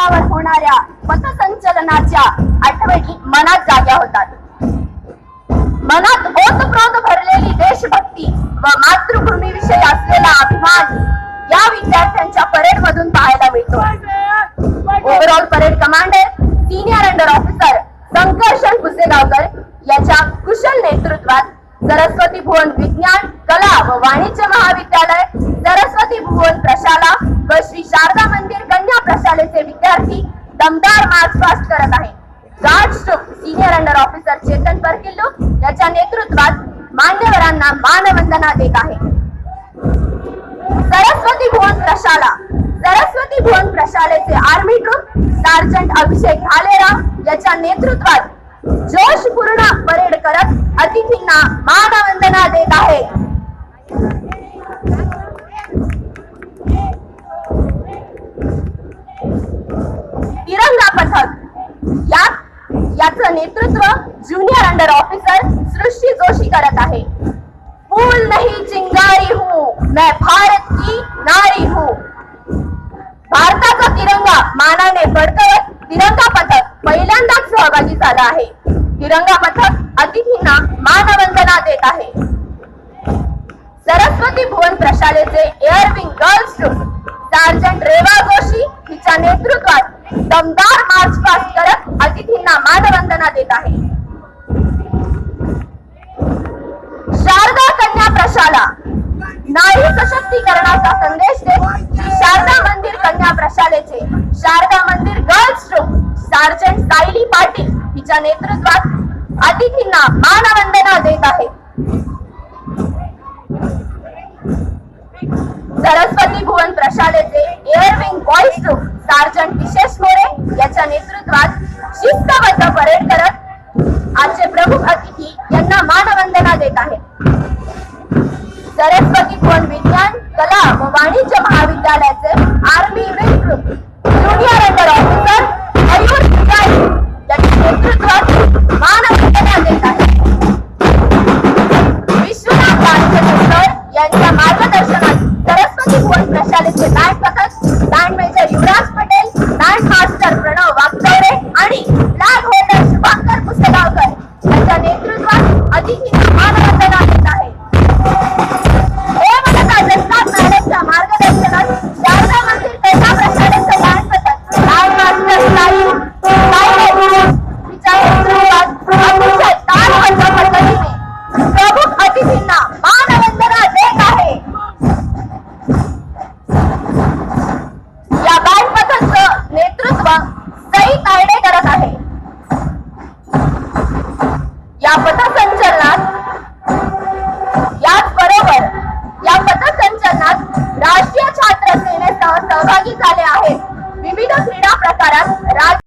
रस्त्यावर होणाऱ्या पथसंचलनाच्या आठवणी मनात जाग्या होतात. मनात ओतप्रोत भरलेली देशभक्ती व मातृभूमीविषयी असलेला अभिमान या विद्यार्थ्यांच्या परेड मधून पाहायला मिळतो. Overall parade commander senior under officer Sankarshan Pusegaonkar याच्या कुशल नेतृत्वात सरस्वती भुवन विज्ञान कला व वाणिज्य महाविद्यालय, सरस्वती भुवन प्रशाला व श्री शारदा मंदिर कन्या प्रशालेचे विद्यार्थी दमदार मार्च पास्ट करत आहे. Guards group senior under officer Chetan Parkillu याच्या नेतृत्वात मान्यवरांना मानवंदना देत आहे. सरस्वती भुवन प्रशालेचे army troop sergeant Abhishek Bhalerao याच्या नेतृत्वात जोशपूर्ण परेड करत अतिथींना मानवंदना देत आहे. तिरंगा पथक याचं नेतृत्व ज्युनियर अंडर ऑफिसर सृष्टी जोशी करत आहे. फूल नहीं चिंगारी हूँ, मैं भारत की नारी हूँ. भारताचा तिरंगा मानाने फडकवत तिरंगा पथक पहिल्यांदाच सहभागी झाला आहे. तिरंगा पथक अतिथींना मानवंदना देत आहे. सरस्वती भुवन प्रशालेचे air wing girls group sergeant Reva Joshi हिच्या नेतृत्वात दमदार मार्च पास्ट करत अतिथींना मानवंदना देत आहे. शारदा कन्या प्रशाला नारी सशक्तीकरणाचा संदेश देत शारदा मंदिर कन्या प्रशालेचे शारदा मंदिर girls group sergeant Sayali Patil हिच्या नेतृत्वात अतिथींना मानवंदना देत आहे. सरस्वती भुवन प्रशालेचे air wing boys group sergeant विशेष मोरे याच्या नेतृत्वात शिस्तबद्ध परेड करत आजचे प्रमुख अतिथी यांना मानवंदना देत आहेत. सरस्वती भुवन विज्ञान कला व वाणिज्य महाविद्यालयाचे army wing group junior under officer Mayur Pingari यांच्या नेतृत्वात मानवंदना देत आहे. विश्वनाथ राजचंद्र यांच्या मार्गदर्शनात सरस्वती भुवन प्रशालेचे बँड पथक बँड मेजर युवराज पटेल, बँड मास्टर प्रणव वागचौरे आणि फ्लॅग होल्डर शुभंकर पुसेगावकर यांच्या नेतृत्वात अतिथींना मानवंदना देत आहे. मॅडमच्या मार्गदर्शनात शारदा मंदिर कन्या प्रशालेचे बँड पथक बँड मास्टर हिच्या नेतृत्वात अतिशय तालबद्ध पद्धतीने प्रमुख अतिथींना मानवंदना देत आहे. या बँड पथकाचं नेतृत्व सई तायडे करत आहे. या पथसंचलनात राष्ट्रीय छात्र सेनेसह सहभागी झाले आहेत. विविध क्रीडा प्रकारात